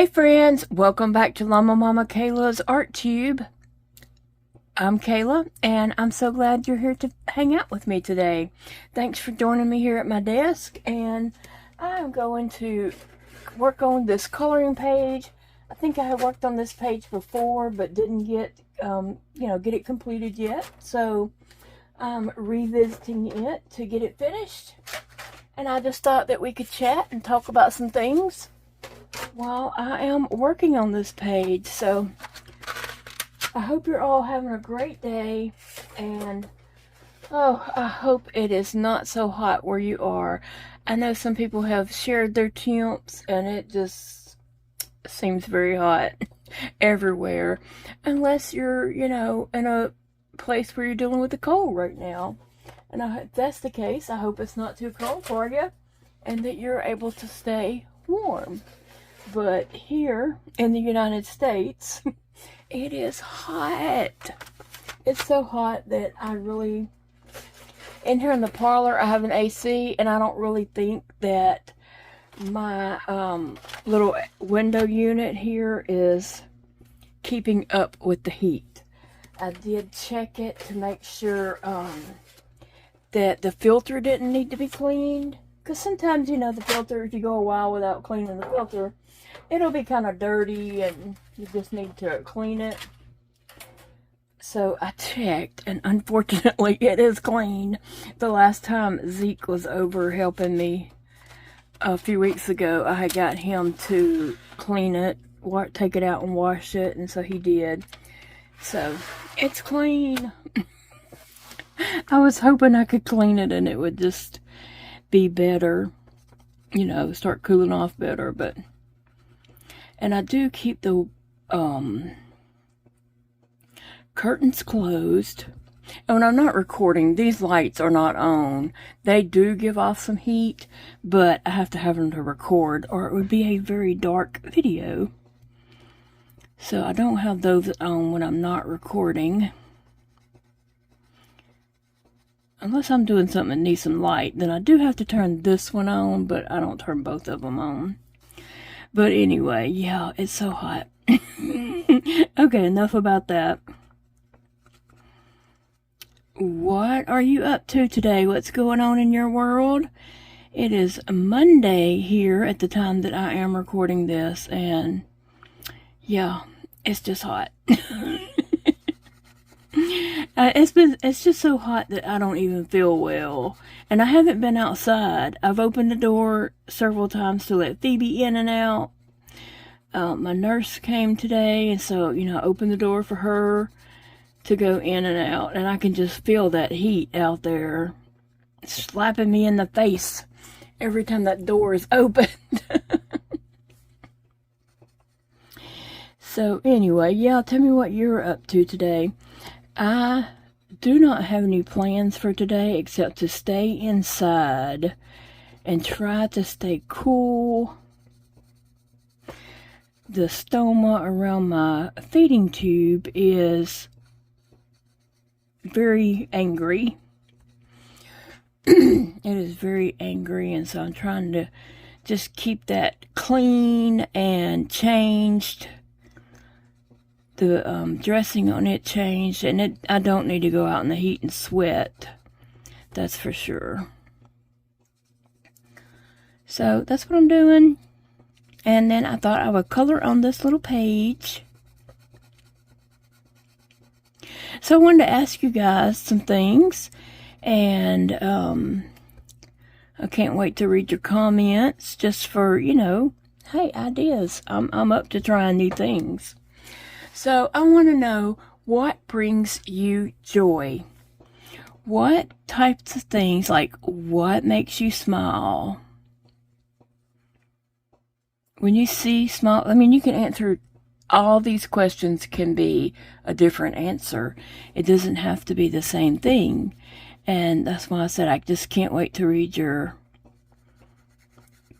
Hey friends, welcome back to llamamamakayla's Art Tube. I'm Kayla, and I'm so glad you're here to hang out with me today. Thanks for joining me here at my desk, and I'm going to work on this coloring page. I think I had worked on this page before, but didn't get it completed yet. So I'm revisiting it to get it finished, and I just thought that we could chat and talk about some things while I am working on this page. So I hope you're all having a great day, and I hope it is not so hot where you are. I know some people have shared their temps, and it just seems very hot everywhere, unless you're, in a place where you're dealing with the cold right now. And if that's the case, I hope it's not too cold for you, and that you're able to stay warm. But here in the United States, it is hot. It's so hot that in here in the parlor, I have an AC, and I don't really think that my little window unit here is keeping up with the heat. I did check it to make sure that the filter didn't need to be cleaned. Because sometimes, the filter, if you go a while without cleaning the filter, it'll be kind of dirty and you just need to clean it. So I checked, and unfortunately it is clean. The last time Zeke was over helping me a few weeks ago, I had got him to clean it, take it out and wash it, and so he did. So it's clean. I was hoping I could clean it and it would just be better, start cooling off better. And I do keep the curtains closed. And when I'm not recording, these lights are not on. They do give off some heat, but I have to have them to record, or it would be a very dark video. So I don't have those on when I'm not recording. Unless I'm doing something that needs some light, then I do have to turn this one on, but I don't turn both of them on. But anyway, yeah, it's so hot. Okay, enough about that. What are you up to today? What's going on in your world? It is Monday here at the time that I am recording this, and yeah, it's just hot. It's just so hot that I don't even feel well, and I haven't been outside. I've opened the door several times to let Phoebe in and out. My nurse came today, and so I opened the door for her to go in and out, and I can just feel that heat out there slapping me in the face every time that door is opened. So anyway, yeah, tell me what you're up to today. I do not have any plans for today except to stay inside and try to stay cool. The stoma around my feeding tube is very angry. It is very angry, and so I'm trying to just keep that clean and changed. The dressing on it changed, and I don't need to go out in the heat and sweat. That's for sure. So that's what I'm doing. And then I thought I would color on this little page. So I wanted to ask you guys some things, and I can't wait to read your comments just for, hey, ideas. I'm up to trying new things. So I want to know, what brings you joy? What types of things, like what makes you smile? When you see smile, you can answer all these questions, can be a different answer. It doesn't have to be the same thing. And that's why I said I just can't wait to read your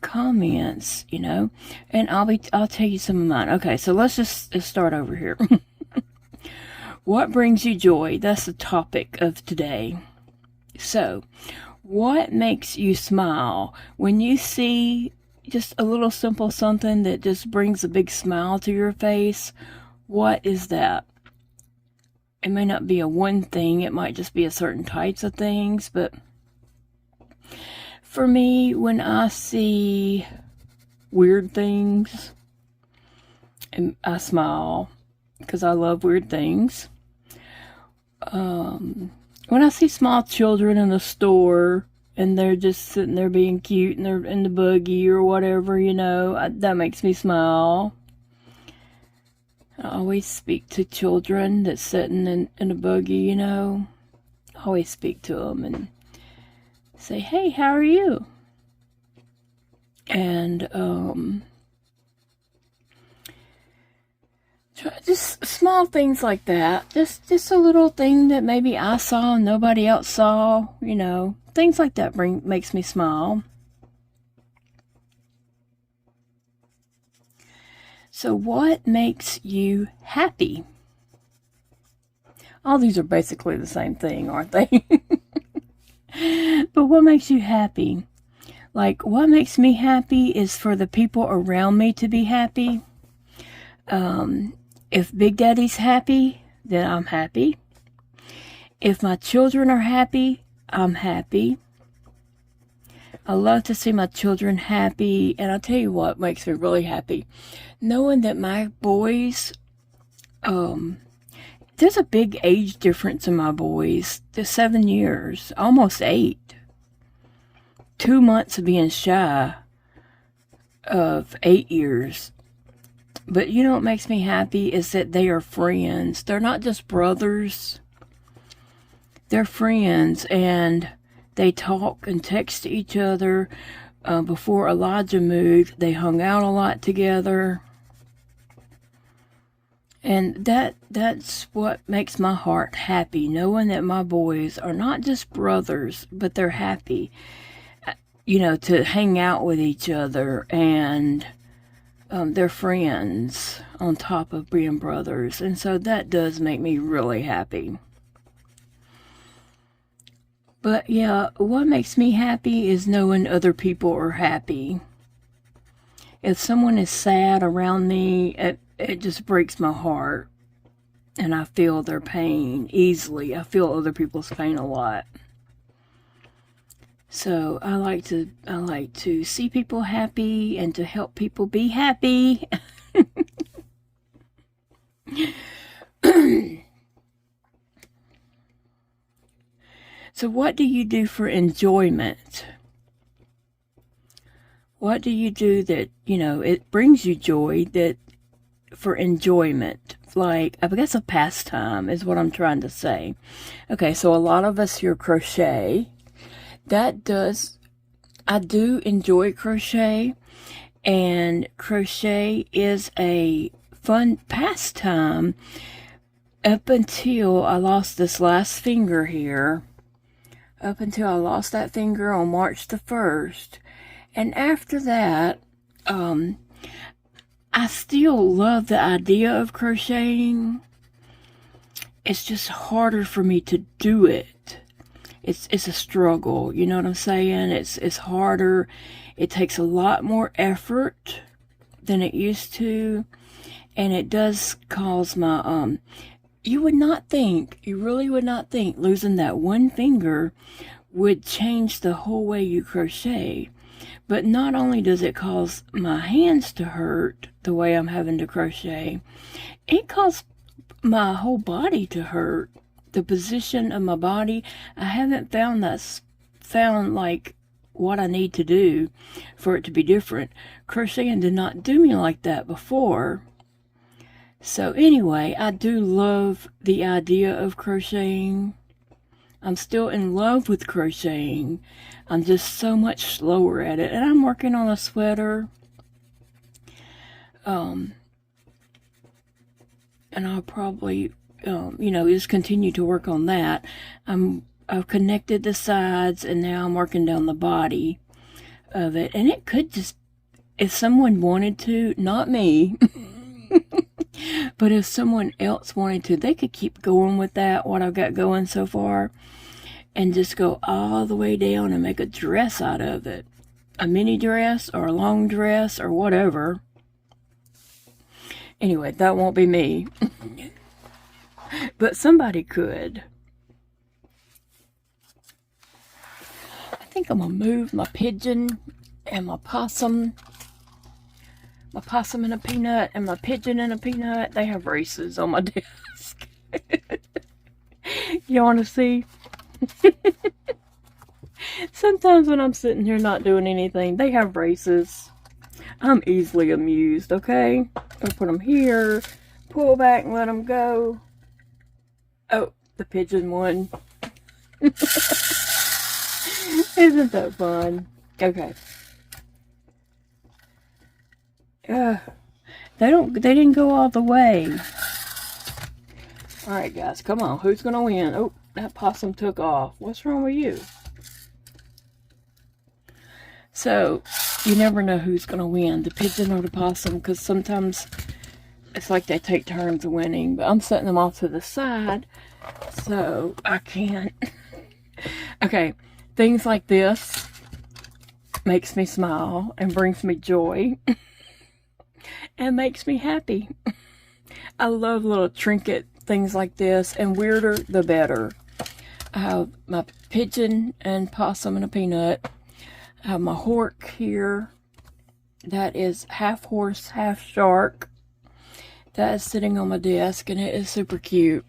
comments, and I'll tell you some of mine. Okay, so let's start over here. What brings you joy? That's the topic of today. So, what makes you smile when you see just a little simple something that just brings a big smile to your face. What is that? It may not be a one thing, it might just be a certain types of things, but for me, when I see weird things, and I smile because I love weird things. When I see small children in the store and they're just sitting there being cute and they're in the buggy or whatever, that makes me smile. I always speak to children that's sitting in a buggy, I always speak to them and say, hey, how are you? And just small things like that. Just a little thing that maybe I saw and nobody else saw, things like that makes me smile. So what makes you happy? All these are basically the same thing, aren't they? But what makes you happy? Like, what makes me happy is for the people around me to be happy. If Big Daddy's happy, then I'm happy. If my children are happy, I'm happy. I love to see my children happy, and I'll tell you what makes me really happy. Knowing that my boys, there's a big age difference in my boys. They're 7 years, almost 8. 2 months of being shy of 8 years. But what makes me happy is that they are friends. They're not just brothers. They're friends, and they talk and text each other. Before Elijah moved, they hung out a lot together. And that's what makes my heart happy, knowing that my boys are not just brothers, but they're happy, to hang out with each other, and they're friends on top of being brothers. And so that does make me really happy. But yeah, what makes me happy is knowing other people are happy. If someone is sad around me, it just breaks my heart. And I feel their pain easily. I feel other people's pain a lot. So I like to see people happy and to help people be happy. So what do you do for enjoyment? What do you do that, it brings you joy, that for enjoyment? Like, I guess a pastime is what I'm trying to say. Okay, so a lot of us here crochet. I do enjoy crochet, and crochet is a fun pastime up until I lost this last finger here. Up until I lost that finger on March the 1st. And after that, I still love the idea of crocheting. It's just harder for me to do it. It's a struggle, you know what I'm saying? It's harder. It takes a lot more effort than it used to. And it does cause my, you really would not think losing that one finger would change the whole way you crochet. But not only does it cause my hands to hurt the way I'm having to crochet, it causes my whole body to hurt. The position of my body, I haven't found like what I need to do for it to be different. Crocheting did not do me like that before. So anyway, I do love the idea of crocheting. I'm still in love with crocheting. I'm just so much slower at it. And I'm working on a sweater. And I'll probably, just continue to work on that. I've connected the sides, and now I'm working down the body of it. And it could just, if someone wanted to, not me, but if someone else wanted to, they could keep going with that, what I've got going so far, and just go all the way down and make a dress out of it. a mini dress or a long dress or whatever. Anyway, that won't be me. But somebody could. I think I'm going to move my pigeon and my possum. My possum and a peanut and my pigeon and a peanut. They have races on my desk. You want to see? Sometimes when I'm sitting here not doing anything, they have races. I'm easily amused, okay? I'll put them here, pull back and let them go. Oh, the pigeon won. Isn't that fun? Okay. They didn't go all the way. Alright guys, come on. Who's gonna win? Oh, that possum took off. What's wrong with you? So, you never know who's gonna win, the pigeon or the possum, because sometimes it's like they take turns winning. But I'm setting them off to the side, so I can't. Okay, things like this makes me smile and brings me joy. And makes me happy. I love little trinket things like this, and weirder the better. I have my pigeon and possum and a peanut. I have my hork here. That is half horse, half shark. That is sitting on my desk, and it is super cute.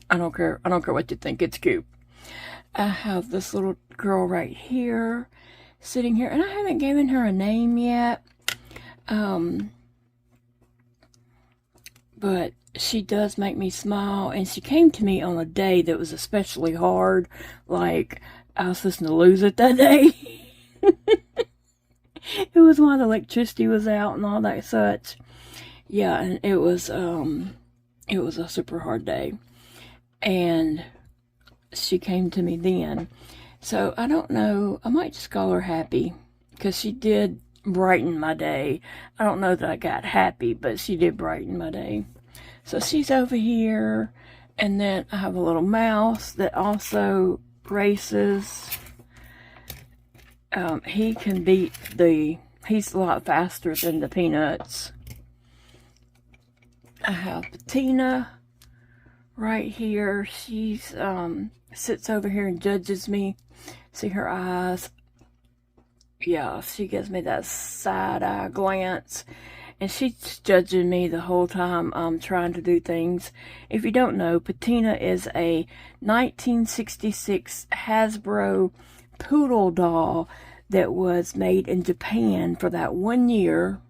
I don't care what you think, it's cute. I have this little girl right here, sitting here, and I haven't given her a name yet. But she does make me smile, and she came to me on a day that was especially hard, like I was supposed to lose it that day. It was when the electricity was out and all that such. Yeah, and it was a super hard day, and she came to me then. So I don't know, I might just call her Happy, because she did brighten my day. I don't know that I got happy, but she did brighten my day. So she's over here, and then I have a little mouse that also races. He can beat he's a lot faster than the peanuts. I have Patina right here. She's sits over here and judges me. See her eyes? Yeah, she gives me that side-eye glance, and she's judging me the whole time I'm trying to do things. If you don't know, Patina is a 1966 Hasbro poodle doll that was made in Japan for that 1 year,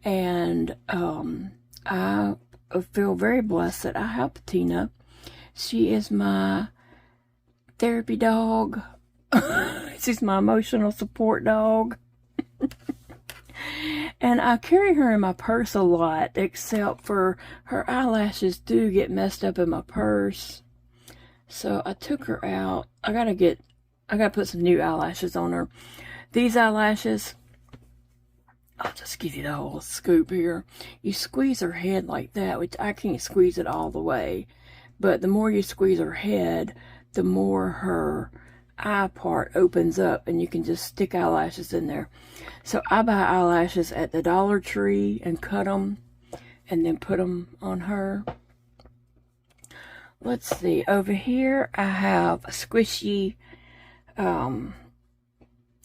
and I feel very blessed that I have Patina. She is my therapy dog. She's my emotional support dog. And I carry her in my purse a lot, except for her eyelashes do get messed up in my purse. So I took her out. I gotta put some new eyelashes on her. These eyelashes, I'll just give you the whole scoop here. You squeeze her head like that, which I can't squeeze it all the way. But the more you squeeze her head, the more her eye part opens up, and you can just stick eyelashes in there. So I buy eyelashes at the Dollar Tree and cut them and then put them on her. Let's see, over here I have a squishy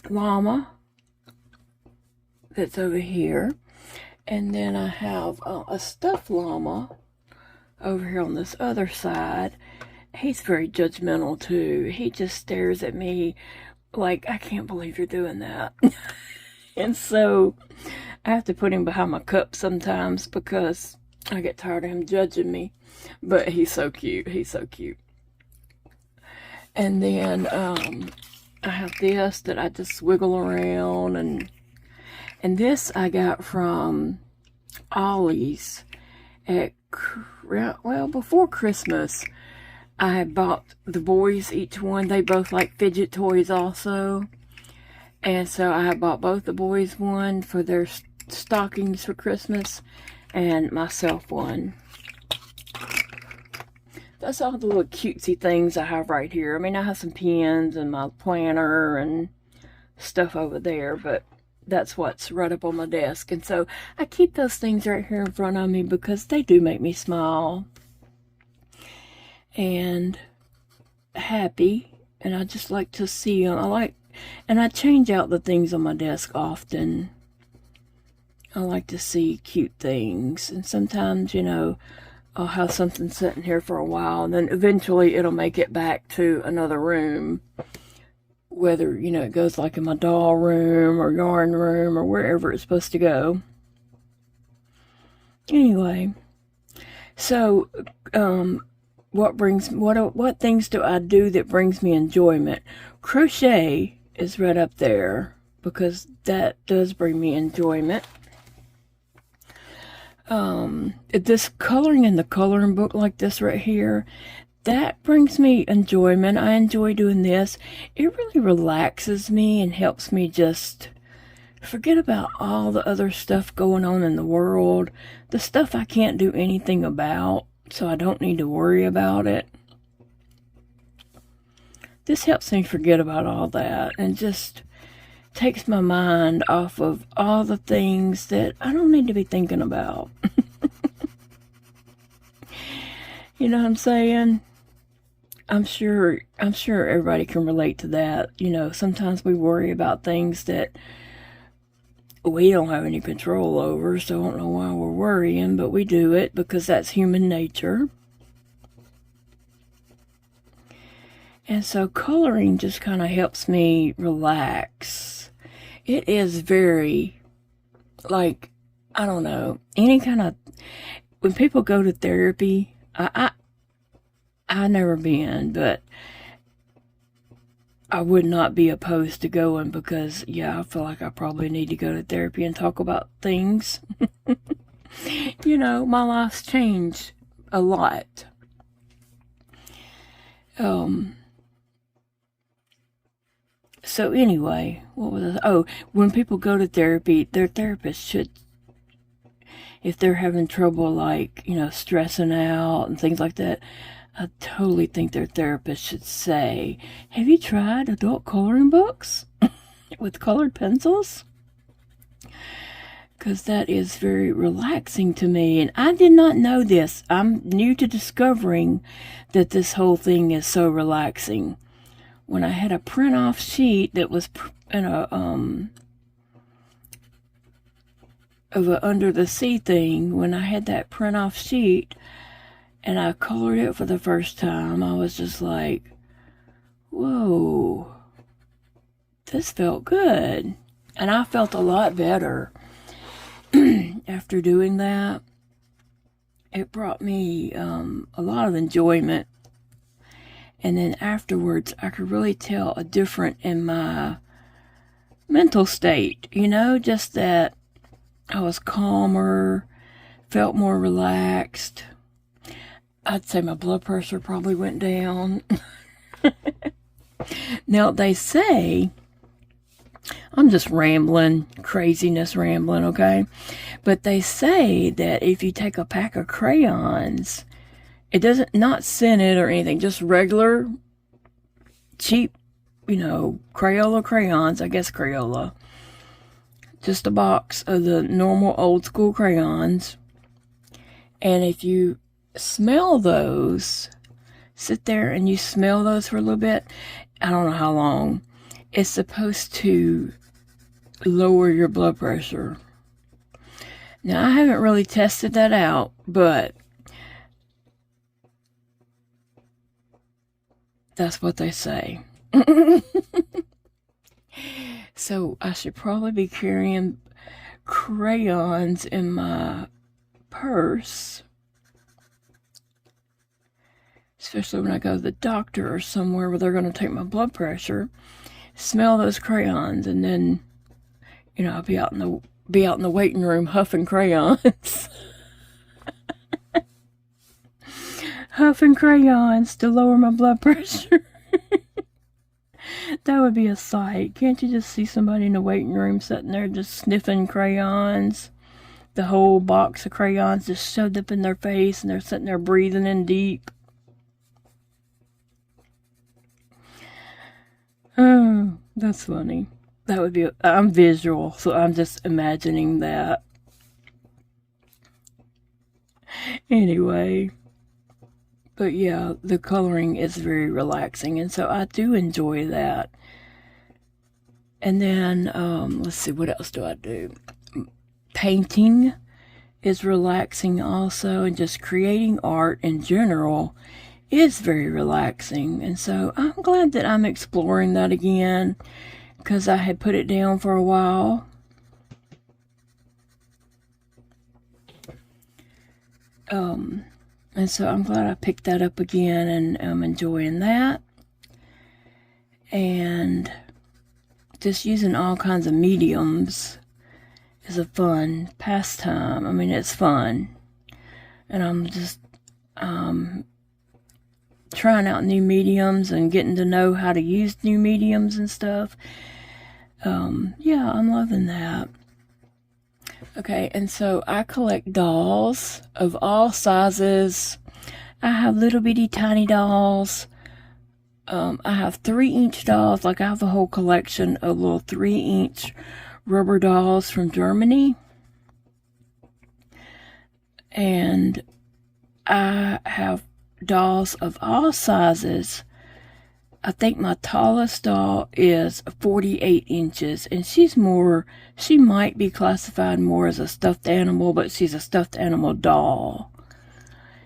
llama that's over here, and then I have a stuffed llama over here on this other side. He's very judgmental too. He just stares at me like, I can't believe you're doing that. And so I have to put him behind my cup sometimes because I get tired of him judging me. But he's so cute. He's so cute. And then I have this that I just wiggle around, and this I got from Ollie's at, well, before Christmas. I had bought the boys each one. They both like fidget toys also. And so I had bought both the boys one for their stockings for Christmas, and myself one. That's all the little cutesy things I have right here. I mean, I have some pens and my planner and stuff over there, but that's what's right up on my desk. And so I keep those things right here in front of me because they do make me smile and happy, and I just like to see them. And I change out the things on my desk often. I like to see cute things, and sometimes, I'll have something sitting here for a while, and then eventually it'll make it back to another room, whether, it goes like in my doll room or yarn room or wherever it's supposed to go. Anyway, so what things do I do that brings me enjoyment? Crochet is right up there because that does bring me enjoyment. This coloring in the coloring book like this right here, that brings me enjoyment. I enjoy doing this. It really relaxes me and helps me just forget about all the other stuff going on in the world, the stuff I can't do anything about, so I don't need to worry about it. This helps me forget about all that and just takes my mind off of all the things that I don't need to be thinking about. You know what I'm saying? I'm sure everybody can relate to that. Sometimes we worry about things that we don't have any control over, so I don't know why we're worrying, but we do it because that's human nature. And so coloring just kind of helps me relax. It is very, I don't know, when people go to therapy, I never been, but I would not be opposed to going because, I feel like I probably need to go to therapy and talk about things. My life's changed a lot. So anyway, what was I? Oh, when people go to therapy, their therapist should, if they're having trouble, stressing out and things like that, I totally think their therapist should say, have you tried adult coloring books with colored pencils? Because that is very relaxing to me, and I did not know this. I'm new to discovering that this whole thing is so relaxing. When I had a print-off sheet that was in of a under the sea thing, when I had that print-off sheet and I colored it for the first time, I was just like, whoa, this felt good. And I felt a lot better after doing that. It brought me a lot of enjoyment. And then afterwards, I could really tell a difference in my mental state, just that I was calmer, felt more relaxed. I'd say my blood pressure probably went down. Now, they say, I'm just rambling, craziness rambling, okay? But they say that if you take a pack of crayons, it doesn't, not scented or anything, just regular, cheap, Crayola crayons, I guess Crayola. Just a box of the normal old school crayons. And if you smell those, sit there and you smell those for a little bit, I don't know how long, it's supposed to lower your blood pressure. Now, I haven't really tested that out, but that's what they say. So I should probably be carrying crayons in my purse, especially when I go to the doctor or somewhere where they're going to take my blood pressure. Smell those crayons, and then I'll be out in the waiting room huffing crayons. Huffing crayons to lower my blood pressure. That would be a sight. Can't you just see somebody in the waiting room sitting there just sniffing crayons? The whole box of crayons just shoved up in their face, and they're sitting there breathing in deep. Oh, that's funny. that would be, I'm visual, so I'm just imagining that. Anyway, but yeah, the coloring is very relaxing, and so I do enjoy that. And then, let's see, what else do I do? Painting is relaxing also, and just creating art in general is very relaxing. And so I'm glad that I'm exploring that again, because I had put it down for a while. And so I'm glad I picked that up again, and I'm enjoying that. And just using all kinds of mediums is a fun pastime. I mean, it's fun. And I'm just trying out new mediums and getting to know how to use new mediums and stuff. Yeah, I'm loving that. Okay, and so I collect dolls of all sizes. I have little bitty tiny dolls. I have 3-inch dolls. Like, I have a whole collection of little 3-inch rubber dolls from Germany. And I have dolls of all sizes. I think my tallest doll is 48 inches, and she might be classified more as a stuffed animal, but she's a stuffed animal doll.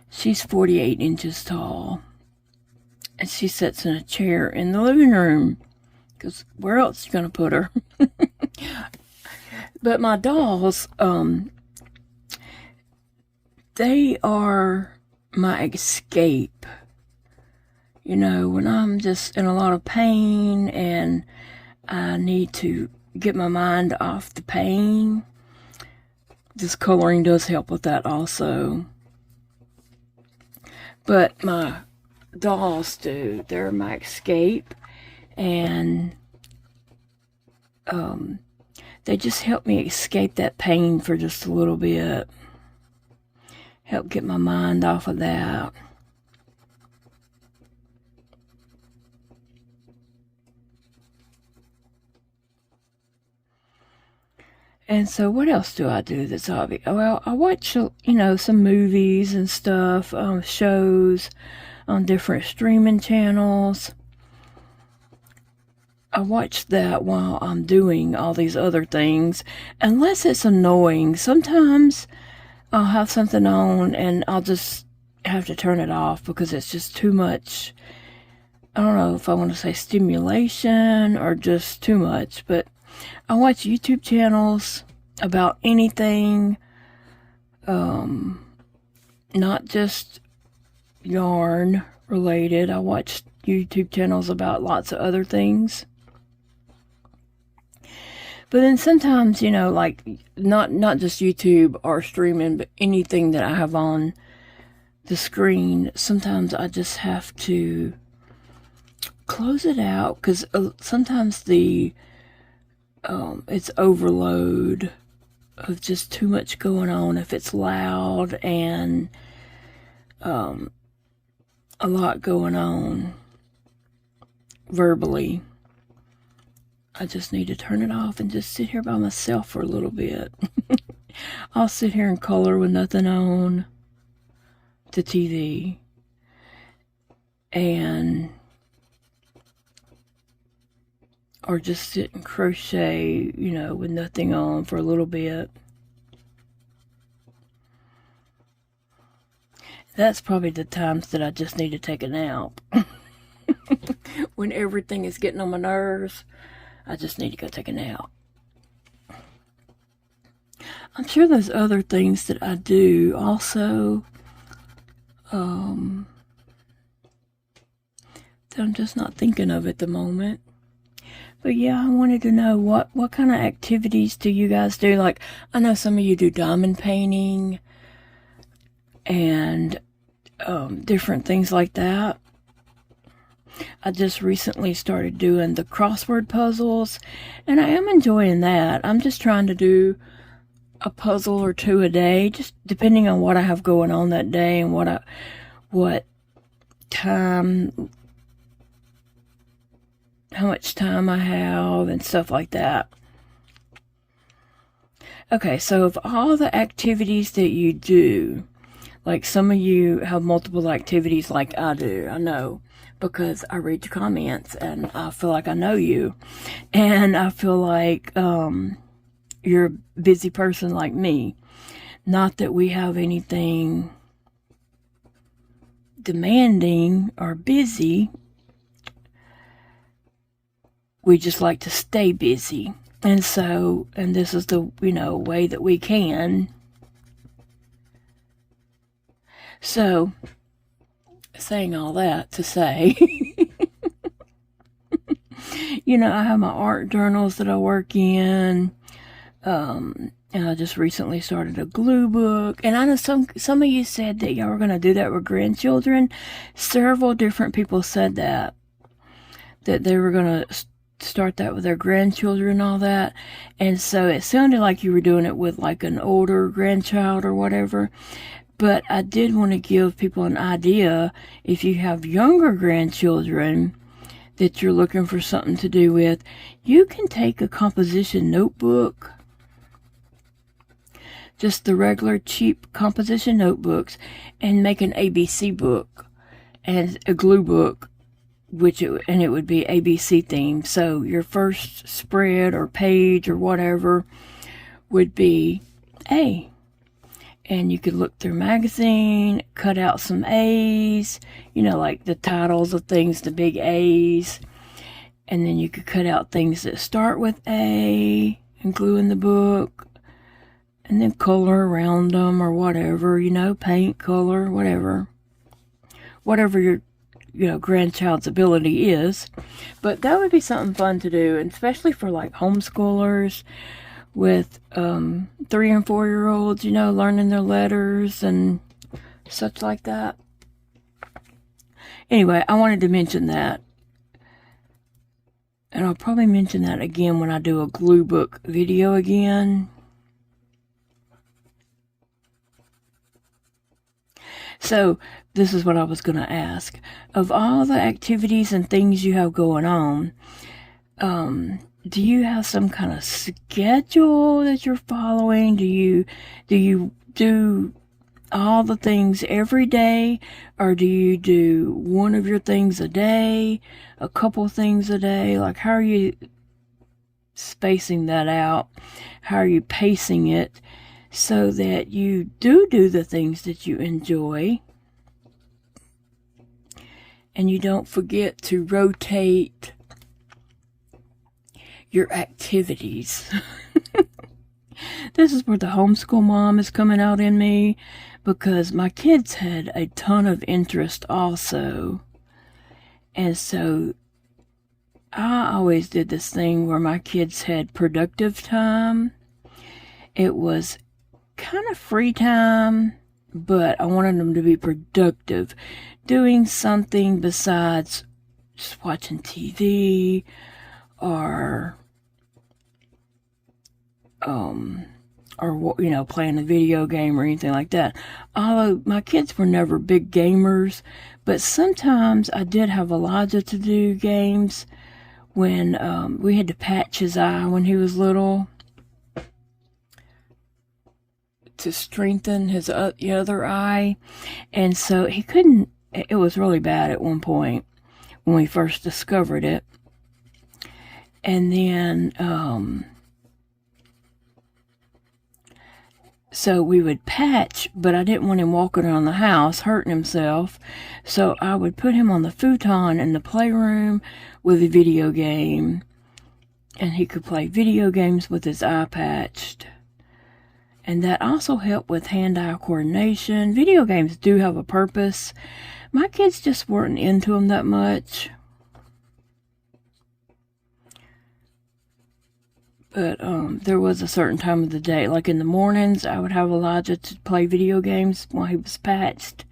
She's 48 inches tall, and she sits in a chair in the living room, because where else are you going to put her? But my dolls, they are my escape. You know, when I'm just in a lot of pain and I need to get my mind off the pain, this coloring does help with that also. But my dolls do. They're my escape. And they just help me escape that pain for just a little bit. Help get my mind off of that. And so what else do I do that's hobby? Well, I watch, some movies and stuff, shows on different streaming channels. I watch that while I'm doing all these other things, unless it's annoying. Sometimes I'll have something on and I'll just have to turn it off because it's just too much. I don't know if I want to say stimulation or just too much, but I watch YouTube channels about anything, not just yarn related. I watch YouTube channels about lots of other things. But then sometimes, like not just YouTube or streaming, but anything that I have on the screen, sometimes I just have to close it out because sometimes it's overload of just too much going on. If it's loud and a lot going on verbally, I just need to turn it off and just sit here by myself for a little bit. I'll sit here and color with nothing on the TV. Or just sit and crochet, with nothing on for a little bit. That's probably the times that I just need to take a nap. When everything is getting on my nerves, I just need to go take a nap. I'm sure there's other things that I do also. That I'm just not thinking of at the moment. But yeah, I wanted to know what kind of activities do you guys do? Like, I know some of you do diamond painting and different things like that. I just recently started doing the crossword puzzles, and I am enjoying that. I'm just trying to do a puzzle or two a day, just depending on what I have going on that day and what time how much time I have and stuff like that. Okay, so of all the activities that you do, like some of you have multiple activities like I do, I know, because I read your comments and I feel like I know you. And I feel like you're a busy person like me. Not that we have anything demanding or busy. We just like to stay busy. And so, and this is the, way that we can. So, saying all that to say, I have my art journals that I work in. And I just recently started a glue book. And I know some of you said that y'all were going to do that with grandchildren. Several different people said that they were going to start that with their grandchildren and all that. And so it sounded like you were doing it with like an older grandchild or whatever. But I did want to give people an idea. If you have younger grandchildren that you're looking for something to do with, you can take a composition notebook, just the regular cheap composition notebooks, and make an ABC book and a glue book, it would be ABC themed. So your first spread or page or whatever would be A. And you could look through magazine, cut out some A's, like the titles of things, the big A's. And then you could cut out things that start with A and glue in the book. And then color around them or whatever, paint, color, whatever. Whatever your grandchild's ability is. But that would be something fun to do, and especially for like homeschoolers with 3 and 4 year olds, learning their letters and such like that. Anyway, I wanted to mention that. And I'll probably mention that again when I do a glue book video again. So, this is what I was going to ask. Of all the activities and things you have going on, do you have some kind of schedule that you're following? Do you do all the things every day? Or do you do one of your things a day? A couple things a day? Like, how are you spacing that out? How are you pacing it? So that you do the things that you enjoy. And you don't forget to rotate your activities. This is where the homeschool mom is coming out in me, because my kids had a ton of interest also. And so I always did this thing where my kids had productive time. It was kind of free time, but I wanted them to be productive, doing something besides just watching TV or playing a video game or anything like that. Although my kids were never big gamers, but sometimes I did have Elijah to do games when we had to patch his eye when he was little, to strengthen his other eye. And so he couldn't, it was really bad at one point when we first discovered it. And then so we would patch, but I didn't want him walking around the house hurting himself, so I would put him on the futon in the playroom with a video game, and he could play video games with his eye patched. And that also helped with hand-eye coordination. Video games do have a purpose. My kids just weren't into them that much. But there was a certain time of the day, like in the mornings, I would have Elijah to play video games while he was patched.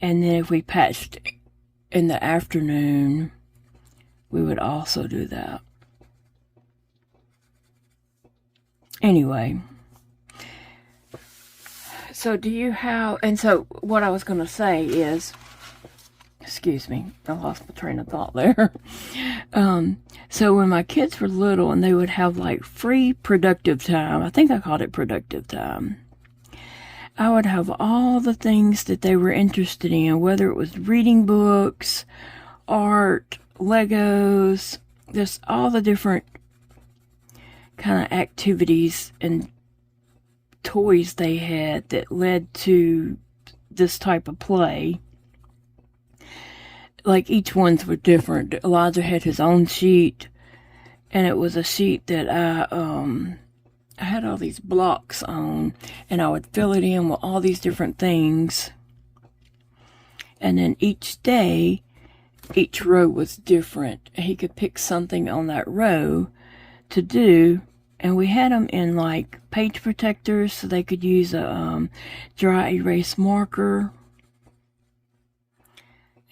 And then if we patched in the afternoon, we would also do that. Anyway. So do you have, and so what I was going to say is, Excuse me, I lost my train of thought there. So when my kids were little and they would have like free productive time, I think I called it productive time, I would have all the things that they were interested in, whether it was reading books, art, Legos, just all the different kind of activities and toys they had that led to this type of play. Like, each one's were different. Elijah had his own sheet, and it was a sheet that I had all these blocks on, and I would fill it in with all these different things. And then each day, each row was different. He could pick something on that row to do, and we had them in like page protectors so they could use a dry erase marker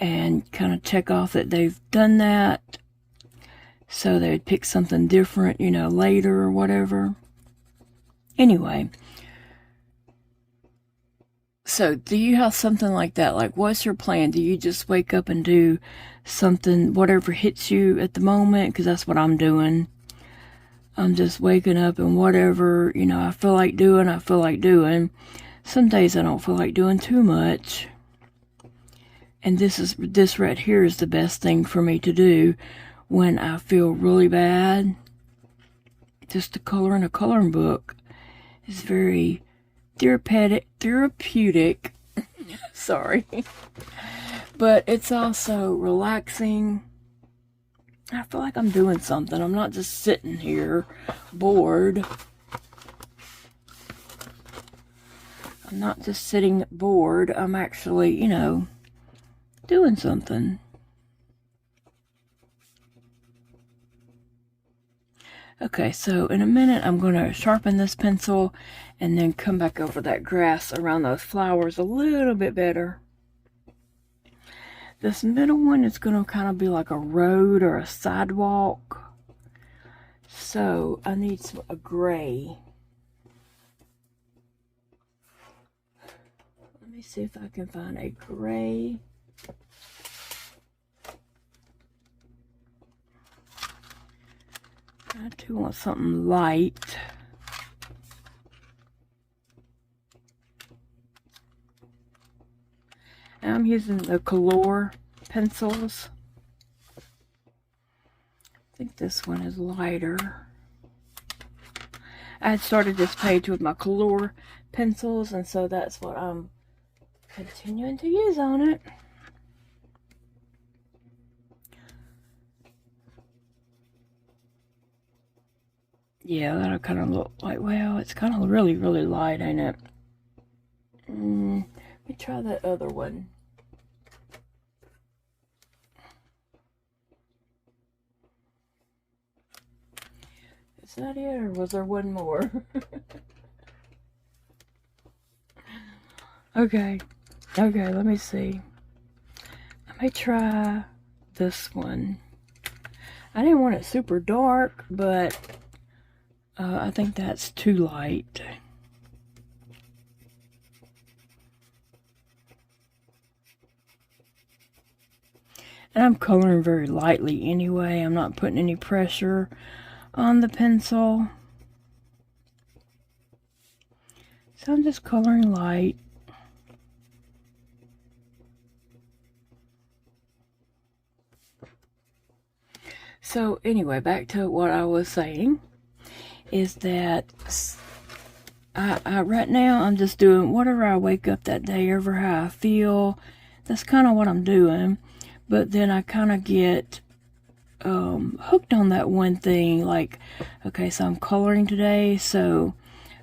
and kind of check off that they've done that, so they would pick something different, you know, later or whatever. Anyway, so do you have something like that? Like, what's your plan? Do you just wake up and do something, whatever hits you at the moment? Because that's what I'm doing. I'm just waking up and whatever, you know, I feel like doing, I feel like doing. Some days I don't feel like doing too much. And this right here is the best thing for me to do when I feel really bad. Just to color in a coloring book is very therapeutic. Sorry. But it's also relaxing. I feel like I'm doing something. I'm not just sitting here bored. I'm not just sitting bored. I'm actually, you know, doing something. Okay, so in a minute I'm going to sharpen this pencil and then come back over that grass around those flowers a little bit better. This middle one is going to kind of be like a road or a sidewalk. So I need a gray. Let me see if I can find a gray. I do want something light. And I'm using the Kalour pencils. I think this one is lighter. I had started this page with my Kalour pencils, and so that's what I'm continuing to use on it. Yeah, that'll kind of look like, well, it's kind of really, really light, ain't it? Let me try that other one. Is that it, or was there one more? Okay, let me see. I may try this one. I didn't want it super dark, but I think that's too light. And I'm coloring very lightly anyway. I'm not putting any pressure on the pencil. So I'm just coloring light. So anyway, back to what I was saying. Is that I right now I'm just doing whatever I wake up that day, ever how I feel. That's kind of what I'm doing. But then I kind of get hooked on that one thing. Like, okay, so I'm coloring today, so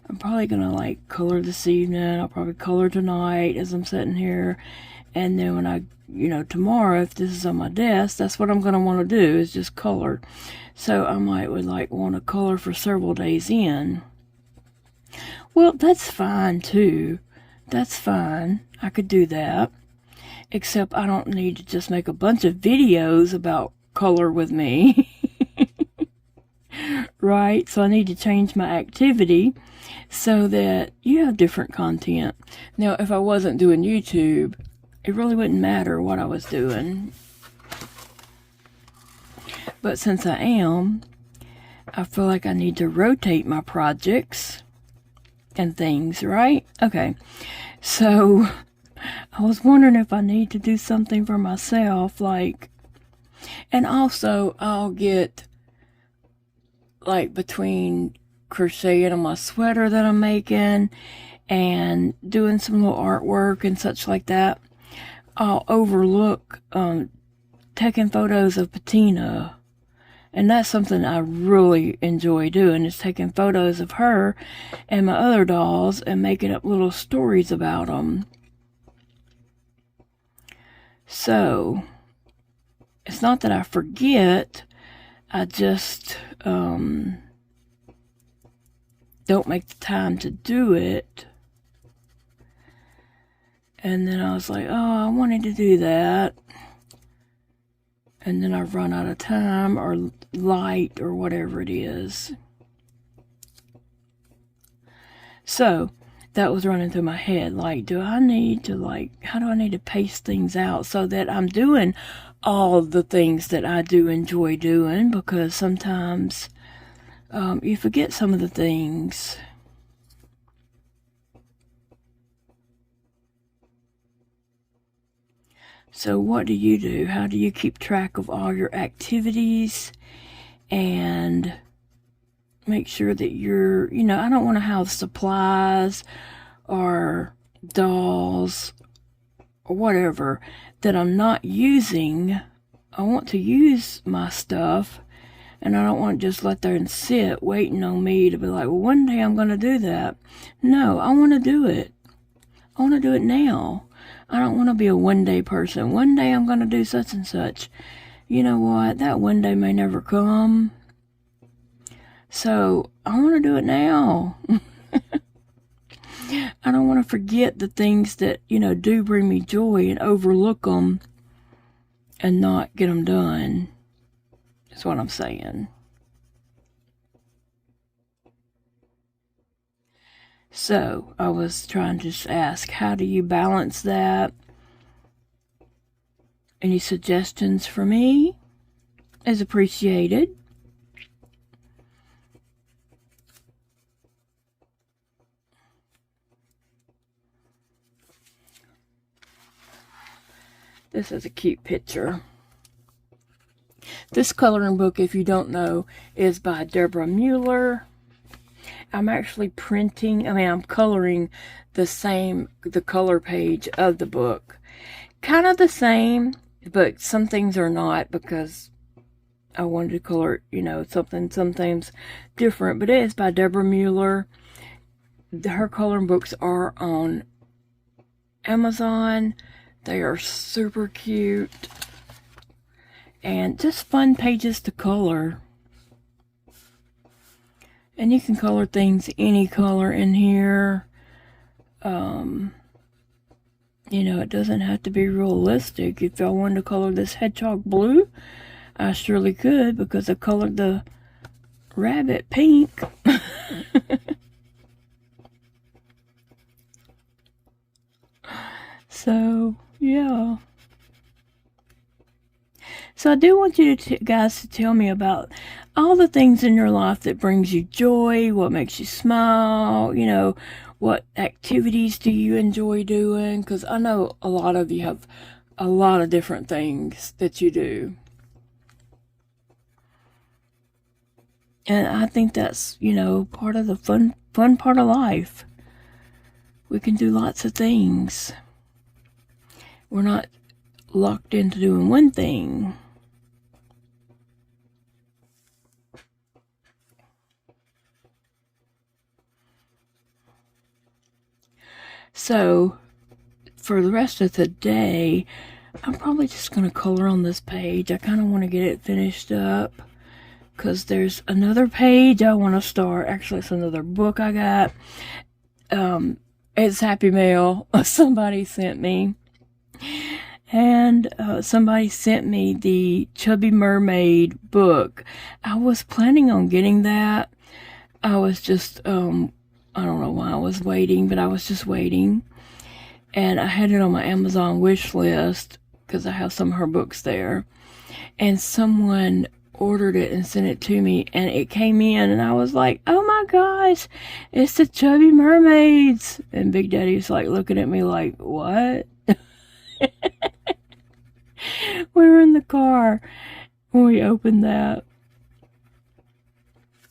I'm probably gonna like color this evening. I'll probably color tonight as I'm sitting here, and then when I, you know, tomorrow, if this is on my desk, that's what I'm gonna want to do, is just color. So I would want to color for several days in. Well, that's fine too. That's fine. I could do that. Except I don't need to just make a bunch of videos about color with me. Right? So I need to change my activity so that you have different content. Now, if I wasn't doing YouTube it really wouldn't matter what I was doing. But since I am, I feel like I need to rotate my projects and things, right? Okay, so I was wondering if I need to do something for myself, like, and also I'll get, like, between crocheting on my sweater that I'm making and doing some little artwork and such like that, I'll overlook taking photos of Patina. And that's something I really enjoy doing, is taking photos of her and my other dolls and making up little stories about them. So, it's not that I forget, I just don't make the time to do it. And then I was like, oh, I wanted to do that. And then I've run out of time or light or whatever it is. So that was running through my head. Like, do I need to, like, how do I need to pace things out so that I'm doing all the things that I do enjoy doing? Because sometimes you forget some of the things. So what do you do? How do you keep track of all your activities and make sure that you're, you know, I don't want to have supplies or dolls or whatever that I'm not using. I want to use my stuff, and I don't want to just let there and sit waiting on me to be like, well, one day I'm going to do that. No, I want to do it. I want to do it now. I don't want to be a one-day person. One day I'm going to do such and such. You know what? That one day may never come. So, I want to do it now. I don't want to forget the things that, you know, do bring me joy and overlook them and not get them done. That's what I'm saying. So, I was trying to just ask, how do you balance that? Any suggestions for me is appreciated. This is a cute picture. This coloring book, if you don't know, is by Deborah Muller. I'm actually I'm coloring the color page of the book. Kind of the same, but some things are not, because I wanted to color, you know, something sometimes different. But it is by Deborah Muller. Her coloring books are on Amazon. They are super cute and just fun pages to color. And you can color things any color in here. You know, it doesn't have to be realistic. If I wanted to color this hedgehog blue, I surely could, because I colored the rabbit pink. So, yeah. So I do want you guys to tell me about all the things in your life that brings you joy, what makes you smile, you know, what activities do you enjoy doing? Because I know a lot of you have a lot of different things that you do. And I think that's, you know, part of the fun part of life. We can do lots of things. We're not locked into doing one thing. So, for the rest of the day, I'm probably just going to color on this page. I kind of want to get it finished up, because there's another page I want to start. Actually, it's another book I got. It's Happy Mail. Somebody sent me. And somebody sent me the Chubby Mermaid book. I was planning on getting that. I was just, I don't know why I was waiting, but I was just waiting. and I had it on my Amazon wish list because I have some of her books there. And someone ordered it and sent it to me, and it came in, and I was like, oh my gosh, it's the Chubby Mermaids. And Big Daddy's like looking at me like, what? We were in the car when we opened that,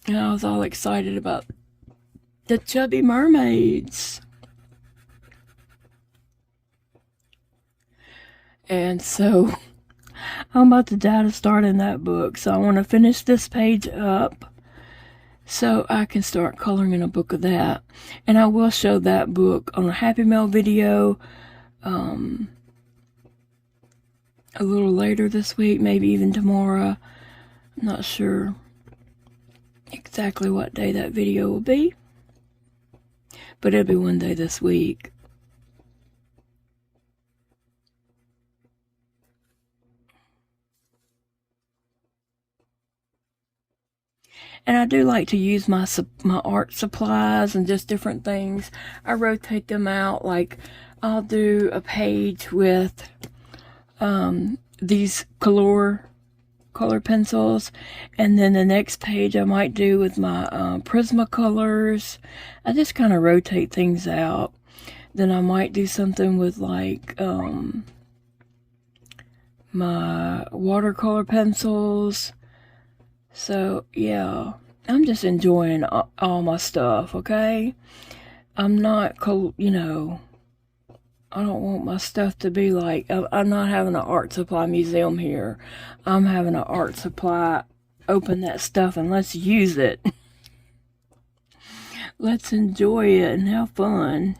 and I was all excited about the Chubby Mermaids. And so I'm about to die to start in that book, so I want to finish this page up so I can start coloring in a book of that. And I will show that book on a Happy Mail video a little later this week, maybe even tomorrow. I'm not sure exactly what day that video will be, but it'll be one day this week. And I do like to use my art supplies and just different things. I rotate them out. Like, I'll do a page with these Kalour color pencils, and then the next page I might do with my Prismacolors. I just kind of rotate things out. Then I might do something with like my watercolor pencils. So yeah, I'm just enjoying all my stuff, okay? I'm not, you know, I don't want my stuff to be like, I'm not having an art supply museum here. I'm having an art supply, open that stuff and let's use it. Let's enjoy it and have fun.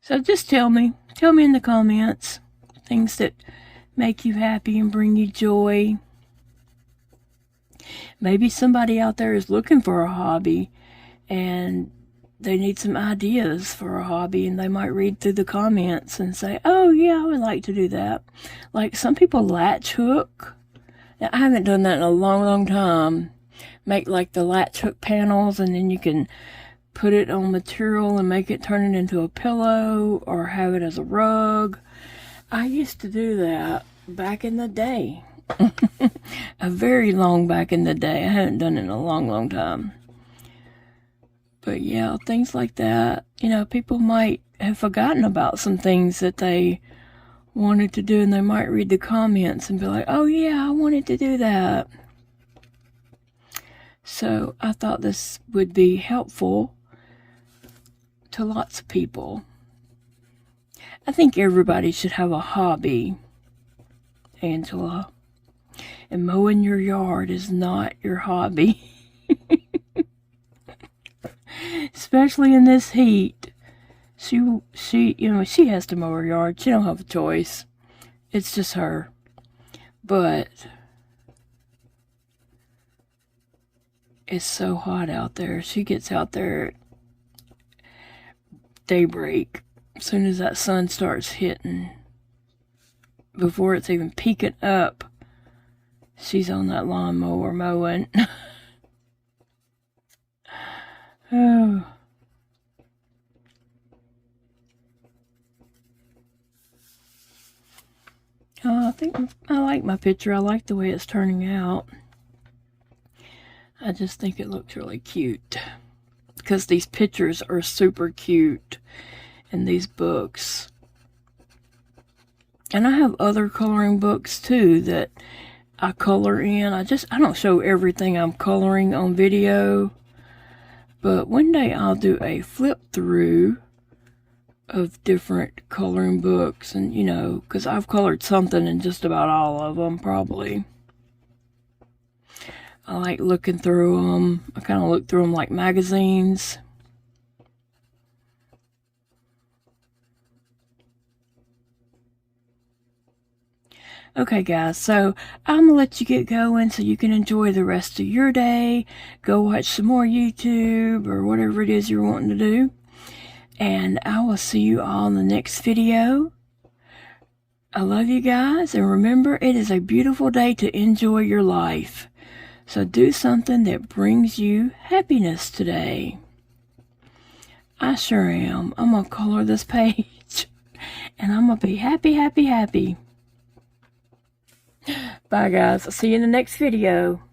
So just tell me in the comments things that make you happy and bring you joy. Maybe somebody out there is looking for a hobby and they need some ideas for a hobby, and they might read through the comments and say, oh yeah, I would like to do that. Like some people latch hook. Now, I haven't done that in a long time. Make like the latch hook panels, and then you can put it on material and make it turn it into a pillow or have it as a rug. I used to do that back in the day. A very long back in the day. I haven't done it in a long time. But yeah, things like that. You know, people might have forgotten about some things that they wanted to do, and they might read the comments and be like, oh yeah, I wanted to do that. So I thought this would be helpful to lots of people. I think everybody should have a hobby, Angela. And mowing your yard is not your hobby. Especially in this heat. She, you know, she has to mow her yard. She don't have a choice. It's just her. But it's so hot out there. She gets out there at daybreak. As soon as that sun starts hitting, before it's even peeking up, she's on that lawnmower mowing. Oh. I think I like my picture. I like the way it's turning out. I just think it looks really cute. Because these pictures are super cute in these books. And I have other coloring books too that I color in. I don't show everything I'm coloring on video. But one day I'll do a flip through of different coloring books, and you know, because I've colored something in just about all of them probably. I like looking through them. I kind of look through them like magazines. Okay guys, so I'm gonna let you get going so you can enjoy the rest of your day. Go watch some more YouTube or whatever it is you're wanting to do. And I will see you all in the next video. I love you guys, and remember, it is a beautiful day to enjoy your life. So do something that brings you happiness today. I sure am. I'm going to color this page. And I'm going to be happy, happy, happy. Bye, guys. I'll see you in the next video.